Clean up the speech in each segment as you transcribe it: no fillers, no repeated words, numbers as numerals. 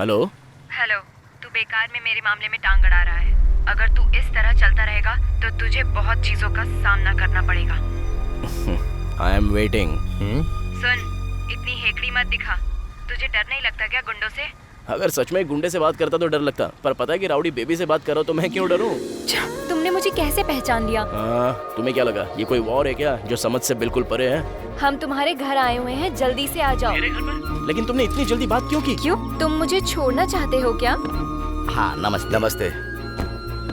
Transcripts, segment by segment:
Hello. Hello, तू बेकार में मेरे मामले में टांग अड़ा रहा है। अगर तू इस तरह चलता रहेगा तो तुझे बहुत चीजों का सामना करना पड़ेगा। I am waiting. सुन, इतनी हेकड़ी मत दिखा। तुझे डर नहीं लगता क्या गुंडों से? अगर सच में गुंडे से बात करता तो डर लगता, पर पता है कि राउडी बेबी से बात कर रहा हूं तो मैं क्यों डरूं? तुमने मुझे कैसे पहचान लिया? तुम्हें क्या लगा ये कोई वॉर है क्या जो समझ से बिल्कुल परे है? हम तुम्हारे घर आए हुए हैं, जल्दी से आ जाओ। मेरे घर पर? लेकिन तुमने इतनी जल्दी बात क्यों की? क्यों, तुम मुझे छोड़ना चाहते हो क्या? हाँ नमस्ते। नमस्ते।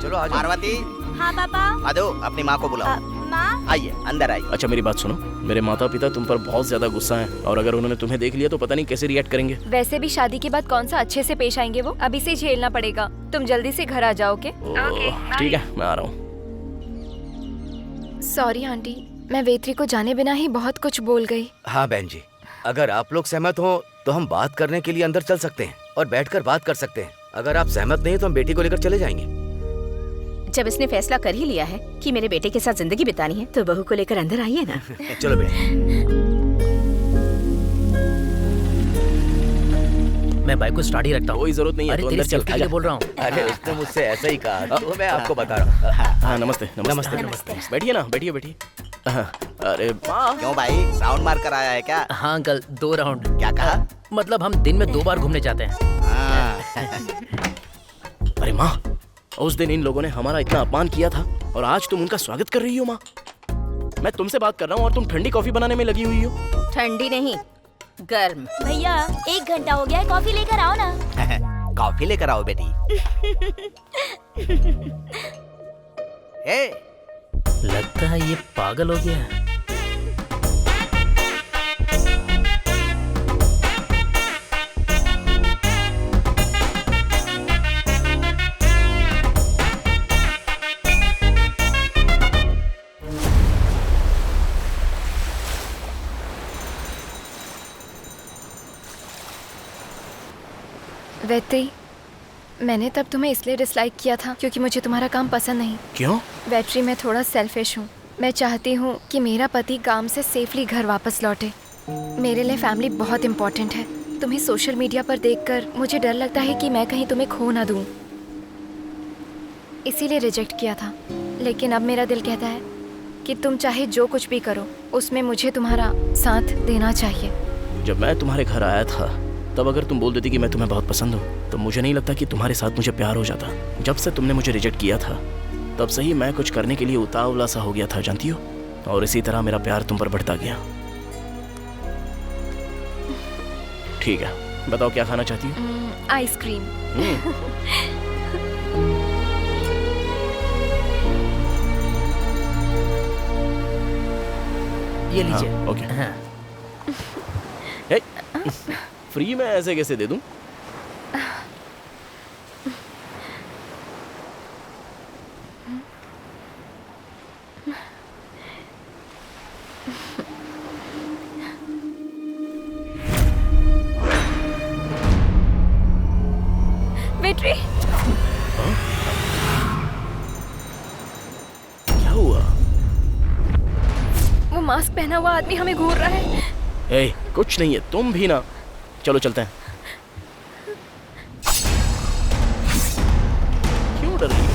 चलो आ जाओ। पार्वती, हाँ पापा। आ दो, अपनी माँ को बुलाओ। माँ? आइए अंदर आइए। अच्छा मेरी बात सुनो, मेरे माता पिता तुम पर बहुत ज्यादा गुस्सा हैं और अगर उन्होंने तुम्हें देख लिया तो पता नहीं कैसे रिएक्ट करेंगे। वैसे भी शादी के बाद कौन सा अच्छे से पेश आएंगे, वो अभी से झेलना पड़ेगा। तुम जल्दी से घर आ जाओ। ओके? ठीक है, मैं आ रहा हूँ। सॉरी आंटी, मैं वेत्री को जाने बिना ही बहुत कुछ बोल गई। हाँ बहन जी, अगर आप लोग सहमत हो तो हम बात करने के लिए अंदर चल सकते हैं और बैठकर बात कर सकते हैं। अगर आप सहमत नहीं तो हम बेटी को लेकर चले जाएंगे। जब इसने फैसला कर ही लिया है कि मेरे बेटे के साथ जिंदगी बितानी है तो बहू को लेकर अंदर आइए ना। चलो बेटी। मैं बाइक को स्टार्ट ही रखता हूँ। कोई जरूरत नहीं है, अरे तो तेरी अंदर चल। सेफ्टी के लिए बोल रहा हूँ। अरे उसने मुझसे ऐसा ही कहा तो मैं आपको बता रहा हूँ। हाँ नमस्ते। नमस्ते। नमस्ते। बैठिए ना, बैठिए बैठिए। अरे माँ। क्यों भाई, राउंड मार कर आया है क्या? हाँ अंकल, 2 राउंड। क्या कहा? मतलब हम दिन में 2 बार घूमने जाते हैं। अरे माँ, उस दिन इन लोगों ने हमारा इतना अपमान किया था और आज तुम उनका स्वागत कर रही हो। माँ, मैं तुमसे बात कर रहा हूँ और तुम ठंडी कॉफी बनाने में लगी हुई हो। ठंडी नहीं, गर्म। भैया 1 घंटा हो गया है, कॉफी लेकर आओ ना। कॉफी लेकर आओ बेटी। ए, लगता है ये पागल हो गया है। वेत्री, मैंने तब तुम्हें इसलिए डिसलाइक किया था क्योंकि मुझे तुम्हारा काम पसंद नहीं। क्यों? वेत्री, मैं थोड़ा सेल्फिश हूँ। मैं चाहती हूँ कि मेरा पति काम से सेफली घर वापस लौटे। मेरे लिए फैमिली बहुत इम्पोर्टेंट है। तुम्हें सोशल मीडिया पर देखकर मुझे डर लगता है कि मैं कहीं तुम्हें खो ना दूँ, इसीलिए रिजेक्ट किया था। लेकिन अब मेरा दिल कहता है कि तुम चाहे जो कुछ भी करो, उसमें मुझे तुम्हारा साथ देना चाहिए। जब मैं तुम्हारे घर आया था तब अगर तुम बोल देती कि मैं तुम्हें बहुत पसंद हूँ तो मुझे नहीं लगता कि तुम्हारे साथ मुझे प्यार हो जाता। जब से तुमने मुझे रिजेक्ट किया था तब से ही मैं कुछ करने के लिए उतावला सा हो गया था, जानती हो। और इसी तरह मेरा प्यार तुम पर बढ़ता गया। ठीक है, बताओ क्या खाना चाहती हो? आइसक्रीम। ये लीजिए। हाँ, ओके। हाँ। फ्री में ऐसे कैसे दे दूं? वेत्री, क्या हुआ? वो मास्क पहना हुआ आदमी हमें घूर रहा है। ए, कुछ नहीं है, तुम भी ना। चलो चलते हैं। क्यों डर रही हो?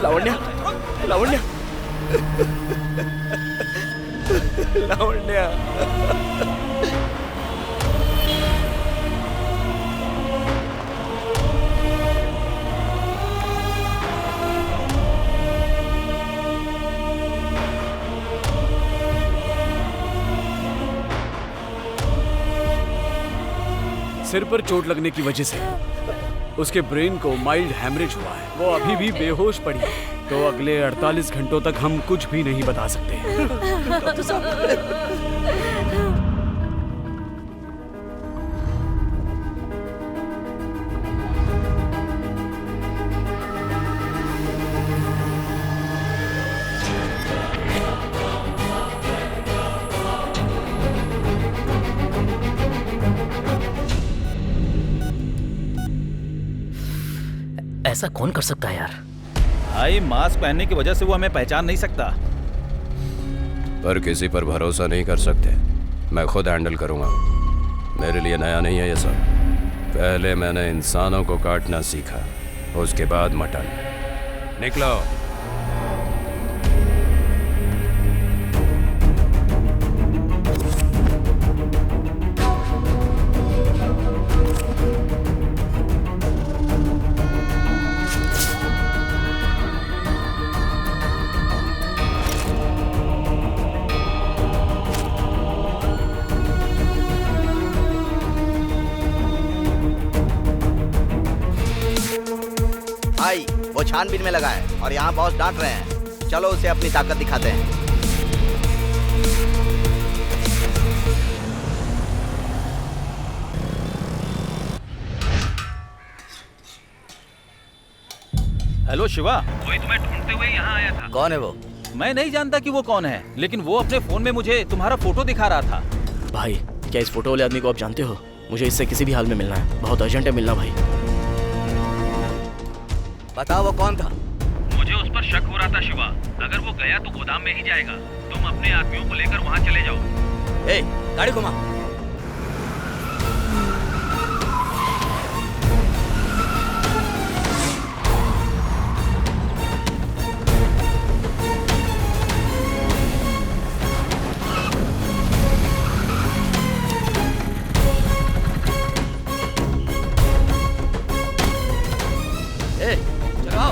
लावण्या, लावण्या, लावण्या। सिर पर चोट लगने की वजह से उसके ब्रेन को माइल्ड हैमरेज हुआ है। वो अभी भी बेहोश पड़ी है, तो अगले 48 घंटों तक हम कुछ भी नहीं बता सकते। ऐसा कौन कर सकता है यार? भाई मास्क पहनने की वजह से वो हमें पहचान नहीं सकता। पर किसी पर भरोसा नहीं कर सकते। मैं खुद हैंडल करूंगा। मेरे लिए नया नहीं है ये सब। पहले मैंने इंसानों को काटना सीखा, उसके बाद मटन। निकलो। भाई वो छानबीन में लगा है और यहाँ बॉस डांट रहे हैं। चलो उसे अपनी ताकत दिखाते हैं। हेलो शिवा, वही तुम्हें ढूंढते हुए यहाँ आया था। कौन है वो? मैं नहीं जानता कि वो कौन है, लेकिन वो अपने फोन में मुझे तुम्हारा फोटो दिखा रहा था। भाई क्या इस फोटो वाले आदमी को आप जानते हो? मुझे इससे किसी भी हाल में मिलना है, बहुत अर्जेंट है मिलना भाई। बताओ वो कौन था? मुझे उस पर शक हो रहा था शिवा। अगर वो गया तो गोदाम में ही जाएगा। तुम अपने आदमियों को लेकर वहाँ चले जाओ। ए, गाड़ी घुमा। ए, चलाओ।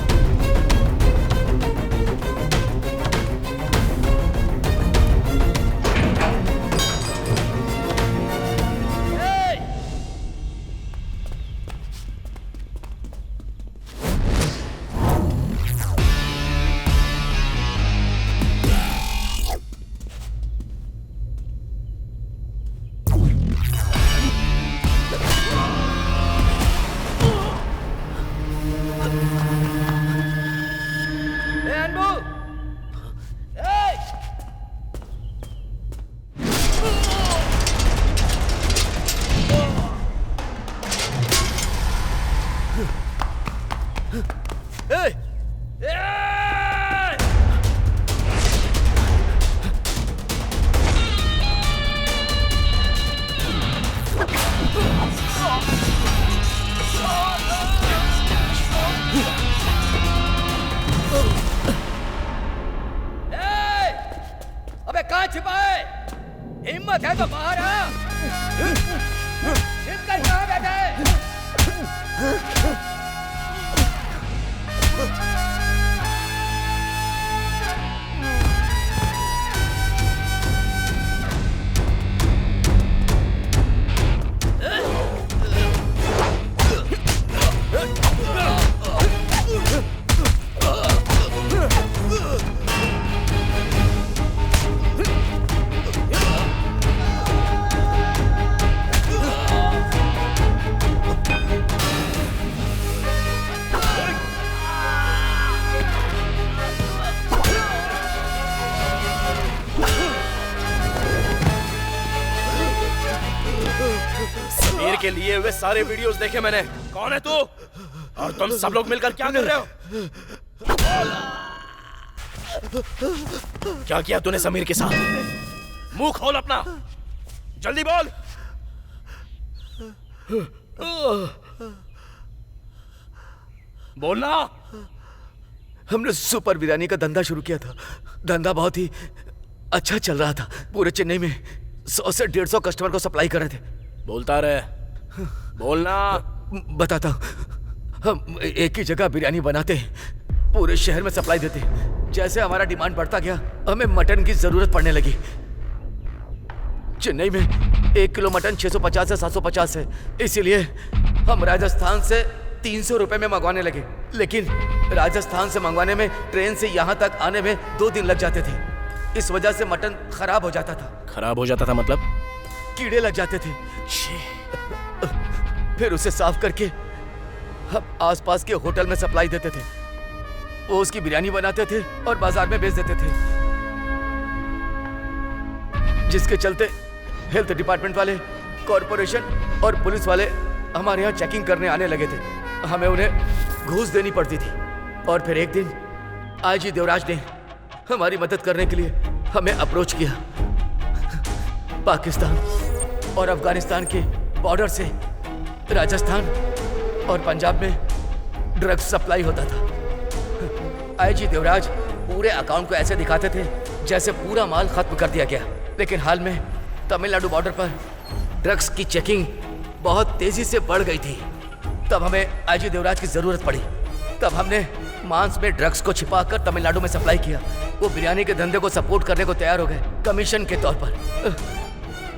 अबे कहाँ छिपा है? हिम्मत है तो बाहर आ। छिपकर कहाँ बैठा है? समीर के लिए वे सारे वीडियोस देखे मैंने। कौन है तू? और तुम सब लोग मिलकर क्या कर रहे हो? क्या किया तूने समीर के साथ? मुंह खोल अपना, जल्दी बोल। बोलना। हमने सुपर बिरयानी का धंधा शुरू किया था। धंधा बहुत ही अच्छा चल रहा था। पूरे चेन्नई में 100 से 150 कस्टमर को सप्लाई कर रहे थे। बोलता रहे, बोलना। बताता हूँ, हम एक ही जगह बिरयानी बनाते हैं, पूरे शहर में सप्लाई देते हैं। जैसे हमारा डिमांड बढ़ता गया, हमें मटन की जरूरत पड़ने लगी। चेन्नई में 1 किलो मटन 650 से 750 है, इसीलिए हम राजस्थान से 300 रुपए में मंगवाने लगे। लेकिन राजस्थान से मंगवाने में ट्रेन से यहाँ तक आने में 2 दिन लग जाते थे। इस वजह से मटन खराब हो जाता था। खराब हो जाता था मतलब? कीड़े लग जाते थे। फिर उसे साफ करके हम आसपास के होटल में सप्लाई देते थे। वो उसकी बिरयानी बनाते थे और बाजार में बेच देते थे, जिसके चलते हेल्थ डिपार्टमेंट वाले, कॉरपोरेशन और पुलिस वाले हमारे यहाँ चेकिंग करने आने लगे थे। हमें उन्हें घूस देनी पड़ती थी। और फिर एक दिन आईजी देवराज ने हमारी मदद करने के लिए हमें अप्रोच किया। पाकिस्तान और अफगानिस्तान के बॉर्डर से राजस्थान और पंजाब में ड्रग्स सप्लाई होता था। आईजी देवराज पूरे अकाउंट को ऐसे दिखाते थे जैसे पूरा माल खत्म कर दिया गया। लेकिन हाल में तमिलनाडु बॉर्डर पर ड्रग्स की चेकिंग बहुत तेजी से बढ़ गई थी। तब हमें आईजी देवराज की जरूरत पड़ी। तब हमने मांस में ड्रग्स को छिपाकर तमिलनाडु में सप्लाई किया। वो बिरयानी के धंधे को सपोर्ट करने को तैयार हो गए, कमीशन के तौर पर।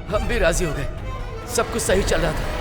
हम भी राजी हो गए। सब कुछ सही चल रहा था।